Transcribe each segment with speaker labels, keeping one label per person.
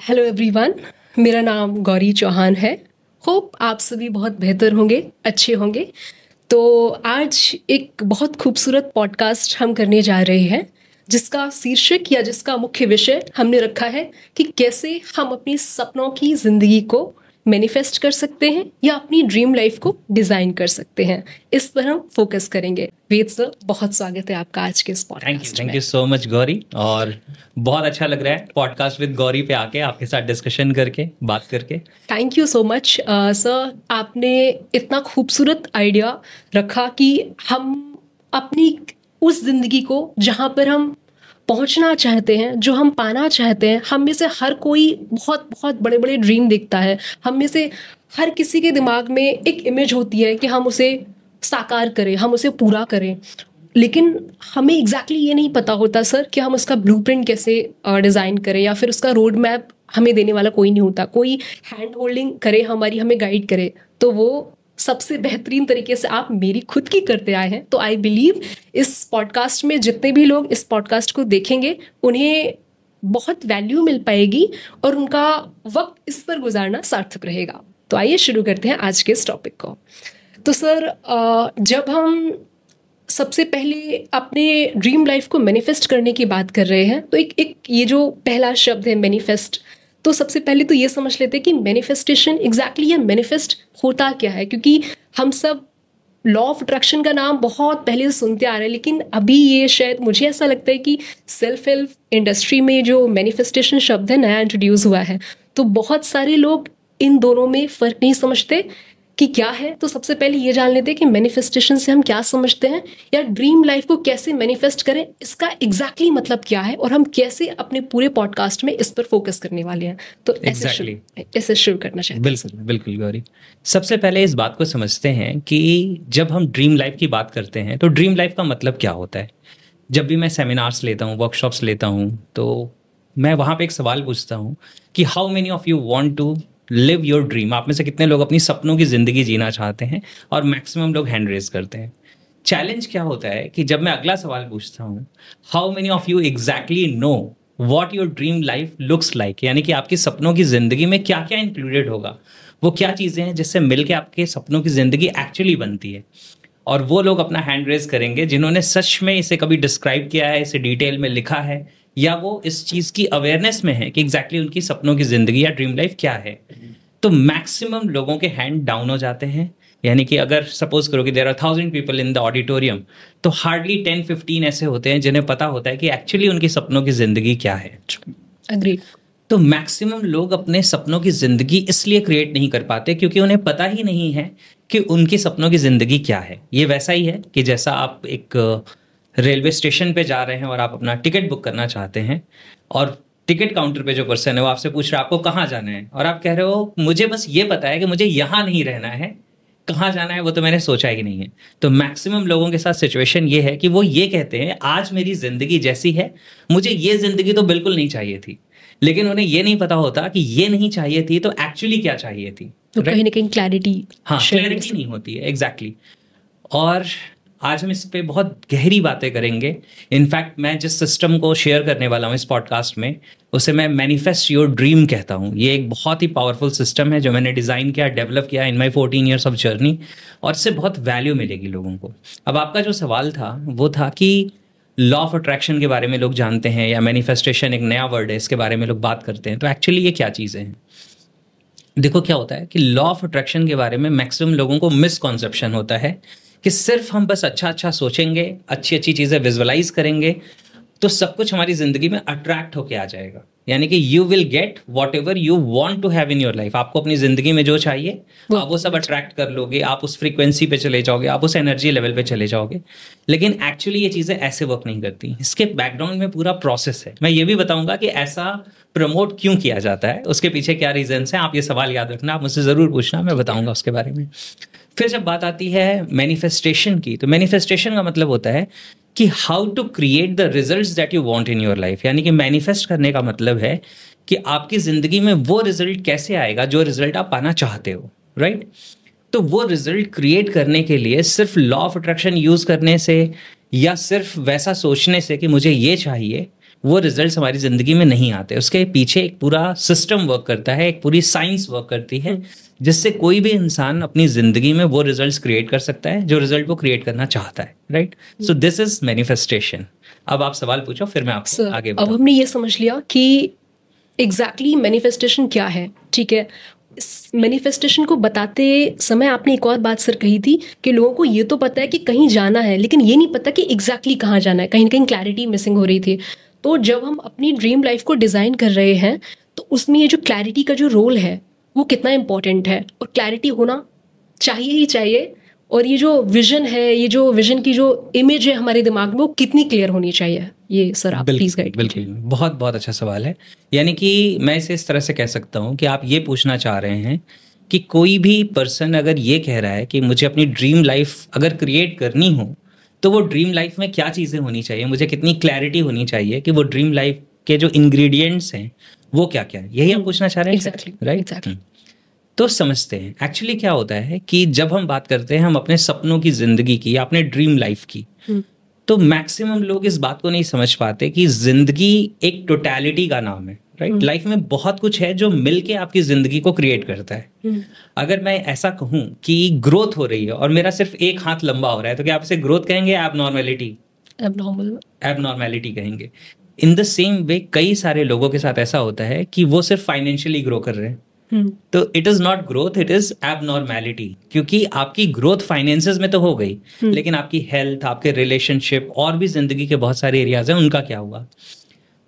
Speaker 1: Hello everyone, मेरा नाम गौरी चौहान है। होप आप सभी बहुत बेहतर होंगे, अच्छे होंगे। तो आज एक बहुत खूबसूरत पॉडकास्ट हम करने जा रहे हैं, जिसका शीर्षक या जिसका मुख्य विषय हमने रखा है कि कैसे हम अपनी सपनों की ज़िंदगी को मैनिफेस्ट कर सकते हैं या अपनी ड्रीम लाइफ को डिज़ाइन कर सकते हैं। इस पर हम फोकस करेंगे। वेद सर, बहुत स्वागत है आपका आज के इस पॉडकास्ट में।
Speaker 2: Thank you so much Gauri, और बहुत अच्छा लग रहा है पॉडकास्ट विद गौरी पे आके आपके साथ डिस्कशन करके, बात करके।
Speaker 1: Thank you so much sir, आपने इतना खूबसूरत आइडिया रखा कि हम अपनी उस ज़िंदगी को जहाँ पर हम पहुँचना चाहते हैं, जो हम पाना चाहते हैं, हम में से हर कोई बहुत बहुत बड़े बड़े ड्रीम देखता है। हम में से हर किसी के दिमाग में एक इमेज होती है कि हम उसे साकार करें, हम उसे पूरा करें। लेकिन हमें एग्जैक्टली ये नहीं पता होता सर कि हम उसका ब्लूप्रिंट कैसे डिज़ाइन करें, या फिर उसका रोड मैप हमें देने वाला कोई नहीं होता। कोई हैंड होल्डिंग करे हमारी, हमें गाइड करे, तो वो सबसे बेहतरीन तरीके से आप मेरी खुद की करते आए हैं। तो आई बिलीव इस पॉडकास्ट में जितने भी लोग इस पॉडकास्ट को देखेंगे, उन्हें बहुत वैल्यू मिल पाएगी और उनका वक्त इस पर गुजारना सार्थक रहेगा। तो आइए शुरू करते हैं आज के इस टॉपिक को। तो सर, जब हम सबसे पहले अपने ड्रीम लाइफ को मैनिफेस्ट करने की बात कर रहे हैं, तो एक ये जो पहला शब्द है मैनिफेस्ट, तो सबसे पहले तो ये समझ लेते हैं कि मैनिफेस्टेशन एग्जैक्टली ये मैनिफेस्ट होता क्या है। क्योंकि हम सब लॉ ऑफ अट्रैक्शन का नाम बहुत पहले से सुनते आ रहे हैं, लेकिन अभी ये शायद मुझे ऐसा लगता है कि सेल्फ हेल्प इंडस्ट्री में जो मैनिफेस्टेशन शब्द है नया इंट्रोड्यूस हुआ है, तो बहुत सारे लोग इन दोनों में फ़र्क नहीं समझते कि क्या है। तो सबसे पहले ये जान लेते हैं कि मैनिफेस्टेशन से हम क्या समझते हैं, या ड्रीम लाइफ को कैसे मैनिफेस्ट करें, इसका एग्जैक्टली मतलब क्या है, और हम कैसे अपने पूरे पॉडकास्ट में इस पर फोकस करने वाले हैं। तो ऐसे शुरू करना चाहिए।
Speaker 2: बिल्कुल बिल्कुल गौरी, सबसे पहले इस बात को समझते हैं कि जब हम ड्रीम लाइफ की बात करते हैं तो ड्रीम लाइफ का मतलब क्या होता है। जब भी मैं सेमिनार्स लेता हूँ, वर्कशॉप्स लेता हूँ, तो मैं वहाँ पे एक सवाल पूछता हूँ कि how many of you want to live your dream. आप में से कितने लोग अपनी सपनों की ज़िंदगी जीना चाहते हैं, और मैक्सिमम लोग हैंड रेज करते हैं। चैलेंज क्या होता है कि जब मैं अगला सवाल पूछता हूँ, how many of you exactly know what your dream life looks like, यानी कि आपकी सपनों की ज़िंदगी में क्या क्या इंक्लूडेड होगा, वो क्या चीज़ें हैं जिससे मिलके आपके सपनों की ज़िंदगी एक्चुअली बनती है। और वो लोग अपना हैंड रेज करेंगे जिन्होंने सच में इसे कभी डिस्क्राइब किया है, इसे डिटेल में लिखा है, या वो इस चीज़ की अवेयरनेस में है कि एग्जैक्टली उनकी सपनों की ज़िंदगी या ड्रीम लाइफ क्या है। तो मैक्सिमम लोगों के हैंड डाउन हो जाते हैं। यानी कि अगर सपोज करो कि there are 1000 people in the auditorium, तो हार्डली 10-15 ऐसे होते हैं जिन्हें पता होता है कि एक्चुअली उनकी सपनों की ज़िंदगी क्या है।
Speaker 1: अग्री।
Speaker 2: तो मैक्सिमम लोग अपने सपनों की ज़िंदगी इसलिए क्रिएट नहीं कर पाते क्योंकि उन्हें पता ही नहीं है कि उनकी सपनों की ज़िंदगी क्या है। ये वैसा ही है कि जैसा आप एक रेलवे स्टेशन पे जा रहे हैं और आप अपना टिकट बुक करना चाहते हैं, और टिकट काउंटर पे जो पर्सन है वो आपसे पूछ रहा है आपको कहाँ जाना है, और आप कह रहे हो मुझे बस ये पता है कि मुझे यहाँ नहीं रहना है, कहाँ जाना है वो तो मैंने सोचा ही नहीं है। तो मैक्सिमम लोगों के साथ सिचुएशन ये है कि वो ये कहते हैं आज मेरी ज़िंदगी जैसी है, मुझे ये ज़िंदगी तो बिल्कुल नहीं चाहिए थी। लेकिन उन्हें ये नहीं पता होता कि ये नहीं चाहिए थी तो एक्चुअली क्या चाहिए थी।
Speaker 1: तो कहीं ना कहीं क्लैरिटी,
Speaker 2: हाँ, क्लैरिटी नहीं होती है। एग्जैक्टली। और आज हम इस पे बहुत गहरी बातें करेंगे। इनफैक्ट मैं जिस सिस्टम को शेयर करने वाला हूँ इस पॉडकास्ट में, उसे मैं मैनिफेस्ट योर ड्रीम कहता हूँ। ये एक बहुत ही पावरफुल सिस्टम है जो मैंने डिज़ाइन किया, डेवलप किया इन माई 14 ईयर्स ऑफ जर्नी, और इससे बहुत वैल्यू मिलेगी लोगों को। अब आपका जो सवाल था वो था कि लॉ ऑफ अट्रैक्शन के बारे में लोग जानते हैं, या मैनिफेस्टेशन एक नया वर्ड है, इसके बारे में लोग बात करते हैं। तो एक्चुअली ये क्या चीज़ें हैं? देखो क्या होता है कि लॉ ऑफ अट्रैक्शन के बारे में मैक्सिमम लोगों को मिसकॉन्सेप्शन होता है कि सिर्फ हम बस अच्छा अच्छा सोचेंगे, अच्छी अच्छी चीज़ें विजुअलाइज करेंगे, तो सब कुछ हमारी ज़िंदगी में अट्रैक्ट होके आ जाएगा। यानी कि you will get whatever you want to have in your life. आपको अपनी ज़िंदगी में जो चाहिए आप वो सब अट्रैक्ट कर लोगे, आप उस फ्रीक्वेंसी पे चले जाओगे, आप उस एनर्जी लेवल पे चले जाओगे। लेकिन एक्चुअली ये चीज़ें ऐसे वर्क नहीं करती। इसके बैकग्राउंड में पूरा प्रोसेस है। मैं ये भी बताऊंगा कि ऐसा प्रमोट क्यों किया जाता है, उसके पीछे क्या रीजंस हैं। आप ये सवाल याद रखना, आप मुझसे ज़रूर पूछना, मैं बताऊंगा उसके बारे में। फिर जब बात आती है मैनिफेस्टेशन की, तो मैनिफेस्टेशन का मतलब होता है कि how to create the results that you want in your life. यानी कि मैनिफेस्ट करने का मतलब है कि आपकी ज़िंदगी में वो रिजल्ट कैसे आएगा जो रिजल्ट आप पाना चाहते हो, राइट। तो वो रिजल्ट क्रिएट करने के लिए सिर्फ लॉ ऑफ अट्रैक्शन यूज़ करने से या सिर्फ वैसा सोचने से कि मुझे ये चाहिए, वो रिजल्ट्स हमारी ज़िंदगी में नहीं आते। उसके पीछे एक पूरा सिस्टम वर्क करता है, एक पूरी साइंस वर्क करती है, जिससे कोई भी इंसान अपनी ज़िंदगी में वो रिजल्ट्स क्रिएट कर सकता है जो रिजल्ट वो क्रिएट करना चाहता है, right? So this is manifestation. अब आप सवाल पूछो, फिर मैं आपको आगे
Speaker 1: अब हमने ये समझ लिया कि एग्जैक्टली मैनिफेस्टेशन क्या है, ठीक है। मैनिफेस्टेशन को बताते समय आपने एक और बात सर कही थी कि लोगों को ये तो पता है कि कहीं जाना है, लेकिन ये नहीं पता कि एग्जैक्टली कहाँ जाना है, कहीं ना कहीं क्लैरिटी मिसिंग हो रही थी। तो जब हम अपनी ड्रीम लाइफ को डिज़ाइन कर रहे हैं तो उसमें ये जो क्लैरिटी का जो रोल है वो कितना इम्पोर्टेंट है, और क्लैरिटी होना चाहिए ही चाहिए, और ये जो विजन है, ये जो विजन की जो इमेज है हमारे दिमाग में, वो कितनी क्लियर होनी चाहिए, ये सर आप प्लीज गाइड कीजिए।
Speaker 2: बिल्कुल, बहुत बहुत अच्छा सवाल है। यानी कि मैं इसे इस तरह से कह सकता हूँ कि आप ये पूछना चाह रहे हैं कि कोई भी पर्सन अगर ये कह रहा है कि मुझे अपनी ड्रीम लाइफ अगर क्रिएट करनी हो तो वो ड्रीम लाइफ में क्या चीज़ें होनी चाहिए, मुझे कितनी क्लैरिटी होनी चाहिए कि वो ड्रीम लाइफ के जो इंग्रेडिएंट्स हैं वो क्या क्या है, यही हम पूछना चाह रहे हैं, राइट? तो समझते हैं एक्चुअली क्या होता है कि जब हम बात करते हैं हम अपने सपनों की जिंदगी की या अपने ड्रीम लाइफ की, तो मैक्सिमम लोग इस बात को नहीं समझ पाते कि जिंदगी एक टोटलिटी का नाम है, राइट? लाइफ में बहुत कुछ है जो मिलके आपकी जिंदगी को क्रिएट करता है। अगर मैं ऐसा कहूं कि ग्रोथ हो रही है और मेरा सिर्फ एक हाथ लंबा हो रहा है, तो क्या आप इसे ग्रोथ कहेंगे या एबनॉर्मैलिटी कहेंगे? इन द सेम वे कई सारे लोगों के साथ ऐसा होता है कि वो सिर्फ फाइनेंशियली ग्रो कर रहे हैं, तो it is not growth, it is abnormality. क्योंकि आपकी ग्रोथ फाइनेंसेस में तो हो गई, लेकिन आपकी हेल्थ, आपके रिलेशनशिप और भी जिंदगी के बहुत सारे एरियाज हैं, उनका क्या हुआ?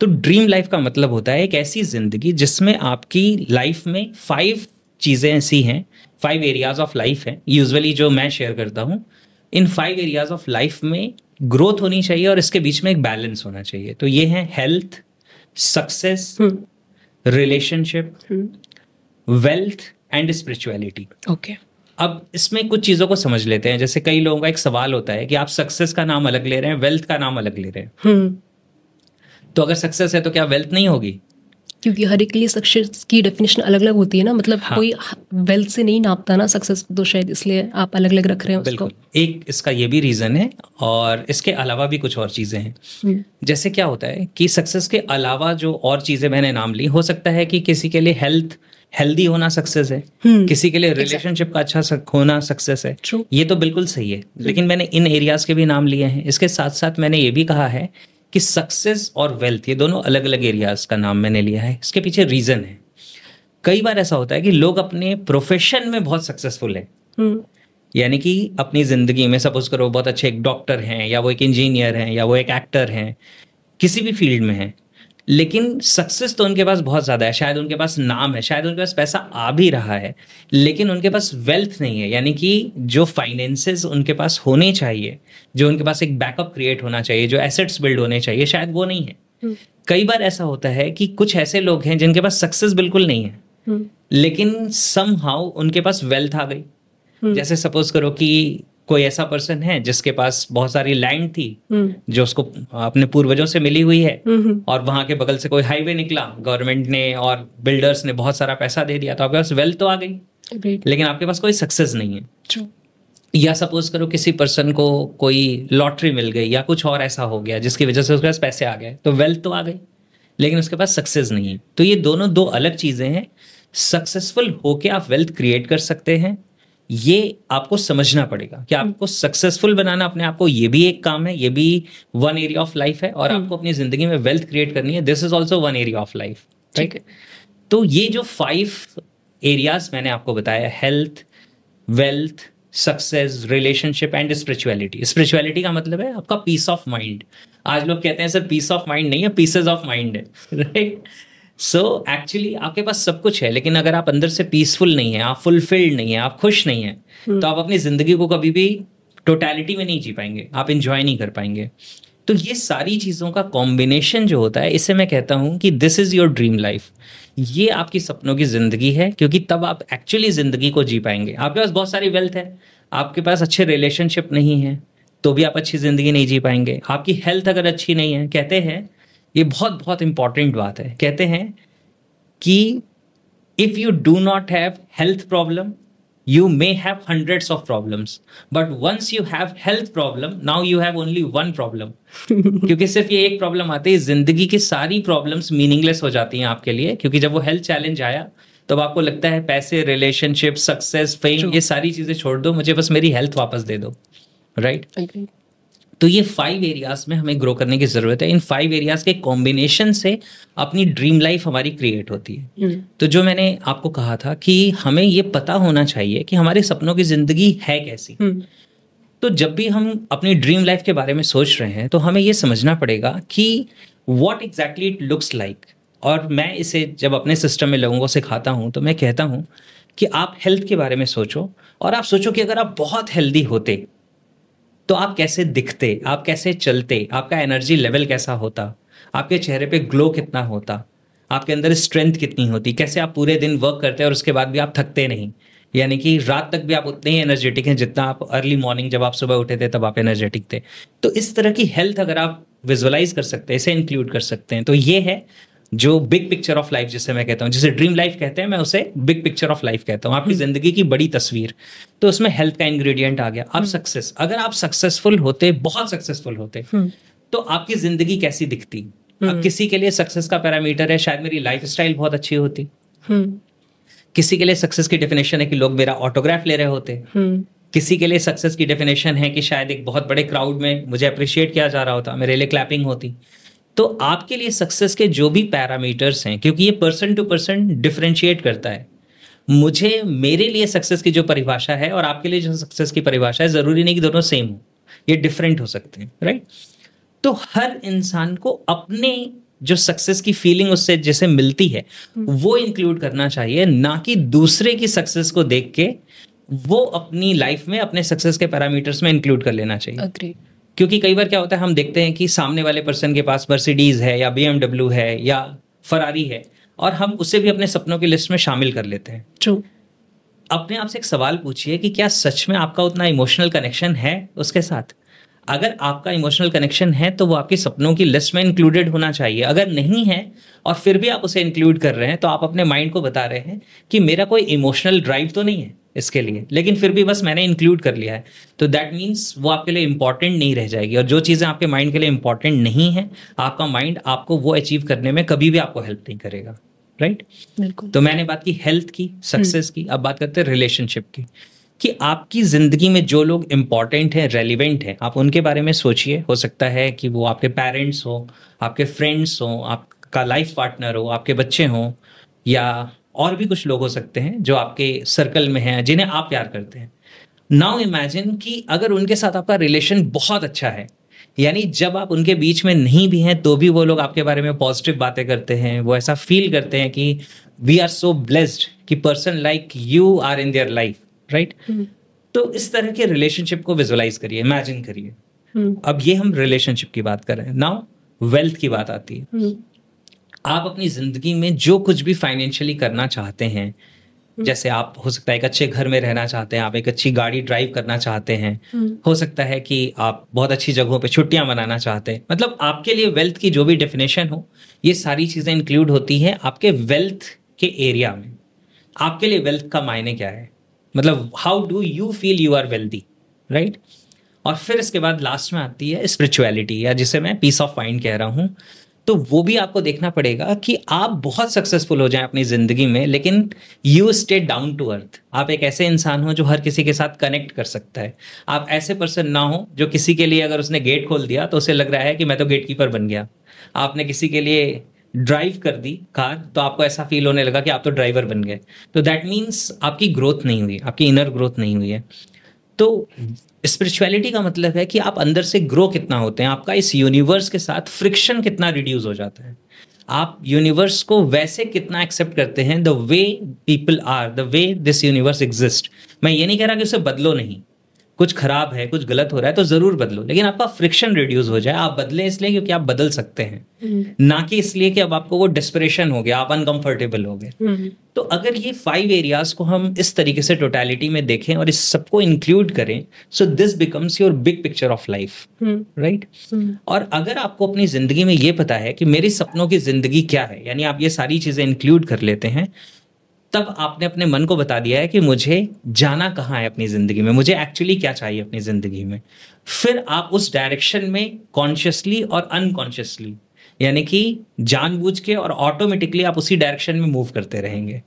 Speaker 2: तो ड्रीम लाइफ का मतलब होता है एक ऐसी जिंदगी जिसमें आपकी लाइफ में 5 चीजें ऐसी हैं, 5 एरियाज ऑफ लाइफ हैं यूजुअली जो मैं शेयर करता हूँ। इन 5 एरियाज ऑफ लाइफ में ग्रोथ होनी चाहिए और इसके बीच में एक बैलेंस होना चाहिए। तो ये है health, success, relationship, wealth and spirituality.
Speaker 1: Okay,
Speaker 2: अब इसमें कुछ चीज़ों को समझ लेते हैं। जैसे कई लोगों का एक सवाल होता है कि आप सक्सेस का नाम अलग ले रहे हैं, वेल्थ का नाम अलग ले रहे हैं, तो अगर सक्सेस है तो क्या वेल्थ नहीं होगी?
Speaker 1: क्योंकि हर एक के लिए सक्सेस की डेफिनेशन अलग अलग होती है ना, मतलब
Speaker 2: हाँ।
Speaker 1: कोई वेल्थ से नहीं नापता ना सक्सेस, तो शायद इसलिए आप अलग अलग रख रहे हैं उसको।
Speaker 2: बिल्कुल, एक इसका ये भी रीज़न है और इसके अलावा भी कुछ और चीज़ें हैं। जैसे क्या होता है कि सक्सेस के अलावा जो और चीज़ें मैंने नाम ली, हो सकता है कि किसी के लिए हेल्दी होना सक्सेस है, किसी के लिए रिलेशनशिप का अच्छा होना सक्सेस है। ये तो बिल्कुल सही है, लेकिन मैंने इन एरियाज के भी नाम लिए हैं। इसके साथ साथ मैंने ये भी कहा है कि सक्सेस और वेल्थ, ये दोनों अलग अलग एरियाज का नाम मैंने लिया है। इसके पीछे रीजन है। कई बार ऐसा होता है कि लोग अपने प्रोफेशन में बहुत सक्सेसफुल है, यानी कि अपनी जिंदगी में सपोज करो बहुत अच्छे एक डॉक्टर हैं, या वो एक इंजीनियर हैं, या वो एक एक्टर हैं, किसी भी फील्ड में हैं, लेकिन सक्सेस तो उनके पास बहुत ज़्यादा है, शायद उनके पास नाम है, शायद उनके पास पैसा आ भी रहा है, लेकिन उनके पास वेल्थ नहीं है। यानी कि जो फाइनेंसेस उनके पास होने चाहिए, जो उनके पास एक बैकअप क्रिएट होना चाहिए, जो एसेट्स बिल्ड होने चाहिए, शायद वो नहीं है। कई बार ऐसा होता है कि कुछ ऐसे लोग हैं जिनके पास सक्सेस बिल्कुल नहीं है, लेकिन समहाउ उनके पास वेल्थ आ गई। जैसे सपोज करो कि कोई ऐसा पर्सन है जिसके पास बहुत सारी लैंड थी जो उसको अपने पूर्वजों से मिली हुई है, और वहां के बगल से कोई हाईवे निकला, गवर्नमेंट ने और बिल्डर्स ने बहुत सारा पैसा दे दिया, तो आपके पास वेल्थ तो आ गई, लेकिन आपके पास कोई सक्सेस नहीं है। या सपोज करो किसी पर्सन को कोई लॉटरी मिल गई या कुछ और ऐसा हो गया जिसकी वजह से उसके पास पैसे आ गए, तो वेल्थ तो आ गई, लेकिन उसके पास सक्सेस नहीं है। तो ये दोनों 2 अलग चीजें हैं। सक्सेसफुल होके आप वेल्थ क्रिएट कर सकते हैं, ये आपको समझना पड़ेगा कि आपको सक्सेसफुल बनाना अपने आप को, ये भी एक काम है, ये भी 1 एरिया ऑफ लाइफ है, और आपको अपनी जिंदगी में वेल्थ क्रिएट करनी है, this is also 1 area of life, right? तो ये जो 5 एरियाज मैंने आपको बताया, health, wealth, success, relationship and spirituality. Spirituality का मतलब है आपका पीस ऑफ माइंड। आज लोग कहते हैं सर पीस ऑफ माइंड नहीं है, पीसेस ऑफ माइंड है, राइट? सो एक्चुअली आपके पास सब कुछ है, लेकिन अगर आप अंदर से पीसफुल नहीं है, आप फुलफिल्ड नहीं है, आप खुश नहीं है, तो आप अपनी जिंदगी को कभी भी टोटलिटी में नहीं जी पाएंगे, आप इंजॉय नहीं कर पाएंगे। तो ये सारी चीज़ों का कॉम्बिनेशन जो होता है, इसे मैं कहता हूँ कि this is your dream life. ये आपकी सपनों की ज़िंदगी है, क्योंकि तब आप एक्चुअली ज़िंदगी को जी पाएंगे। आपके पास बहुत सारी वेल्थ है, आपके पास अच्छे रिलेशनशिप नहीं है, तो भी आप अच्छी ज़िंदगी नहीं जी पाएंगे। आपकी हेल्थ अगर अच्छी नहीं है, कहते हैं, ये बहुत बहुत इंपॉर्टेंट बात है, कहते हैं कि if you do not have health problem You may have hundreds of problems, but once you have health problem, now you have only one problem. क्योंकि सिर्फ ये एक प्रॉब्लम आती है, जिंदगी की सारी प्रॉब्लम्स मीनिंगलेस हो जाती हैं आपके लिए, क्योंकि जब वो हेल्थ चैलेंज आया तब आपको लगता है पैसे, रिलेशनशिप, सक्सेस, फेम, ये सारी चीजें छोड़ दो, मुझे बस मेरी हेल्थ वापस दे दो, राइट? तो ये 5 एरियाज में हमें ग्रो करने की जरूरत है। इन 5 एरियाज के कॉम्बिनेशन से अपनी ड्रीम लाइफ हमारी क्रिएट होती है। तो जो मैंने आपको कहा था कि हमें ये पता होना चाहिए कि हमारे सपनों की जिंदगी है कैसी। तो जब भी हम अपनी ड्रीम लाइफ के बारे में सोच रहे हैं तो हमें ये समझना पड़ेगा कि what exactly it looks like. और मैं इसे जब अपने सिस्टम में लोगों को सिखाता हूँ तो मैं कहता हूँ कि आप हेल्थ के बारे में सोचो, और आप सोचो कि अगर आप बहुत हेल्दी होते तो आप कैसे दिखते, आप कैसे चलते, आपका एनर्जी लेवल कैसा होता, आपके चेहरे पे ग्लो कितना होता, आपके अंदर स्ट्रेंथ कितनी होती, कैसे आप पूरे दिन वर्क करते हैं और उसके बाद भी आप थकते नहीं, यानी कि रात तक भी आप उतने ही एनर्जेटिक हैं जितना आप अर्ली मॉर्निंग जब आप सुबह उठे थे तब आप एनर्जेटिक थे। तो इस तरह की हेल्थ अगर आप विजुअलाइज कर सकते हैं, इसे इंक्लूड कर सकते हैं, तो ये है जो बिग पिक्चर ऑफ लाइफ जिसे मैं कहता हूँ, जिसे ड्रीम लाइफ कहते हैं, मैं उसे बिग पिक्चर ऑफ लाइफ कहता हूँ, आपकी जिंदगी की बड़ी तस्वीर। तो उसमें हेल्थ का इंग्रेडिएंट आ गया। अब सक्सेस, अगर आप सक्सेसफुल होते, बहुत सक्सेसफुल होते, तो आपकी जिंदगी कैसी दिखती? अब किसी के लिए सक्सेस का पैरामीटर है शायद मेरी लाइफस्टाइल बहुत अच्छी होती, किसी के लिए सक्सेस की डेफिनेशन है कि लोग मेरा ऑटोग्राफ ले रहे होते, किसी के लिए सक्सेस की डेफिनेशन है कि शायद एक बहुत बड़े क्राउड में मुझे अप्रिशिएट किया जा रहा होता, मेरे लिए क्लैपिंग होती। तो आपके लिए सक्सेस के जो भी पैरामीटर्स हैं, क्योंकि ये पर्सन टू पर्सन डिफरेंशिएट करता है, मुझे मेरे लिए सक्सेस की जो परिभाषा है और आपके लिए जो सक्सेस की परिभाषा है, जरूरी नहीं कि दोनों सेम हो, ये डिफरेंट हो सकते हैं, राइट? तो हर इंसान को अपने जो सक्सेस की फीलिंग उससे जैसे मिलती है वो इंक्लूड करना चाहिए, ना कि दूसरे की सक्सेस को देख के वो अपनी लाइफ में अपने सक्सेस के पैरामीटर्स में इंक्लूड कर लेना चाहिए।
Speaker 1: Agree.
Speaker 2: क्योंकि कई बार क्या होता है, हम देखते हैं कि सामने वाले पर्सन के पास मर्सिडीज है या BMW है या फरारी है, और हम उसे भी अपने सपनों की लिस्ट में शामिल कर लेते हैं।
Speaker 1: True.
Speaker 2: अपने आप से एक सवाल पूछिए कि क्या सच में आपका उतना इमोशनल कनेक्शन है उसके साथ? अगर आपका इमोशनल कनेक्शन है तो वो आपके सपनों की लिस्ट में इंक्लूडेड होना चाहिए। अगर नहीं है और फिर भी आप उसे इंक्लूड कर रहे हैं तो आप अपने माइंड को बता रहे हैं कि मेरा कोई इमोशनल ड्राइव तो नहीं है इसके लिए, लेकिन फिर भी बस मैंने इंक्लूड कर लिया है। तो दैट मीन्स वो आपके लिए इंपॉर्टेंट नहीं रह जाएगी, और जो चीज़ें आपके माइंड के लिए इंपॉर्टेंट नहीं है, आपका माइंड आपको वो अचीव करने में कभी भी आपको हेल्प नहीं करेगा, राइट?
Speaker 1: बिल्कुल।
Speaker 2: तो मैंने बात की हेल्थ की, सक्सेस की, अब बात करते हैं रिलेशनशिप की, कि आपकी जिंदगी में जो लोग इंपॉर्टेंट हैं, रेलिवेंट हैं, आप उनके बारे में सोचिए। हो सकता है कि वो आपके पेरेंट्स हो, आपके फ्रेंड्स हो, आपका लाइफ पार्टनर हो, आपके बच्चे हों, या और भी कुछ लोग हो सकते हैं जो आपके सर्कल में हैं, जिन्हें आप प्यार करते हैं। नाउ इमेजिन कि अगर उनके साथ आपका रिलेशन बहुत अच्छा है, यानी जब आप उनके बीच में नहीं भी हैं तो भी वो लोग आपके बारे में पॉजिटिव बातें करते हैं, वो ऐसा फील करते हैं कि वी आर सो ब्लेस्ड कि person like you are in their life, right? तो इस तरह के रिलेशनशिप को विजुअलाइज करिए, इमेजिन करिए। अब ये हम रिलेशनशिप की बात कर रहे हैं। नाउ वेल्थ की बात आती है। आप अपनी जिंदगी में जो कुछ भी फाइनेंशियली करना चाहते हैं, जैसे आप हो सकता है एक अच्छे घर में रहना चाहते हैं, आप एक अच्छी गाड़ी ड्राइव करना चाहते हैं, हो सकता है कि आप बहुत अच्छी जगहों पे छुट्टियां मनाना चाहते हैं, मतलब आपके लिए वेल्थ की जो भी डेफिनेशन हो, ये सारी चीजें इंक्लूड होती हैं आपके वेल्थ के एरिया में। आपके लिए वेल्थ का मायने क्या है, मतलब how do you feel you are wealthy, right? और फिर इसके बाद लास्ट में आती है स्पिरिचुअलिटी, या जिसे मैं पीस ऑफ माइंड कह रहा हूँ। तो वो भी आपको देखना पड़ेगा कि आप बहुत सक्सेसफुल हो जाएं अपनी जिंदगी में, लेकिन you stay down to earth. आप एक ऐसे इंसान हो जो हर किसी के साथ कनेक्ट कर सकता है। आप ऐसे पर्सन ना हो जो किसी के लिए अगर उसने गेट खोल दिया तो उसे लग रहा है कि मैं तो गेट कीपर बन गया। आपने किसी के लिए ड्राइव कर दी कार तो आपको ऐसा फील होने लगा कि आप तो ड्राइवर बन गए। तो दैट मीन्स आपकी ग्रोथ नहीं हुई, आपकी इनर ग्रोथ नहीं हुई है। तो स्पिरिचुअलिटी का मतलब है कि आप अंदर से ग्रो कितना होते हैं, आपका इस यूनिवर्स के साथ फ्रिक्शन कितना रिड्यूस हो जाता है, आप यूनिवर्स को वैसे कितना एक्सेप्ट करते हैं, the way people are, the way this universe exist. मैं ये नहीं कह रहा कि उसे बदलो नहीं, कुछ खराब है, कुछ गलत हो रहा है तो जरूर बदलो, लेकिन आपका फ्रिक्शन रिड्यूस हो जाए। आप बदलें इसलिए क्योंकि आप बदल सकते हैं, ना कि इसलिए कि अब आपको वो डिस्परेशन हो गया, आप अनकंफर्टेबल हो गए। तो अगर ये 5 एरियाज को हम इस तरीके से टोटलिटी में देखें और इस सबको इंक्लूड करें, so this becomes your big picture of life, right? और अगर आपको अपनी जिंदगी में ये पता है कि मेरी सपनों की जिंदगी क्या है, यानी आप ये सारी चीजें इंक्लूड कर लेते हैं, तब आपने अपने मन को बता दिया है कि मुझे जाना कहाँ है अपनी ज़िंदगी में, मुझे एक्चुअली क्या चाहिए अपनी ज़िंदगी में। फिर आप उस डायरेक्शन में कॉन्शियसली और अनकॉन्शियसली, यानी कि जानबूझ के और ऑटोमेटिकली आप उसी डायरेक्शन में मूव करते रहेंगे।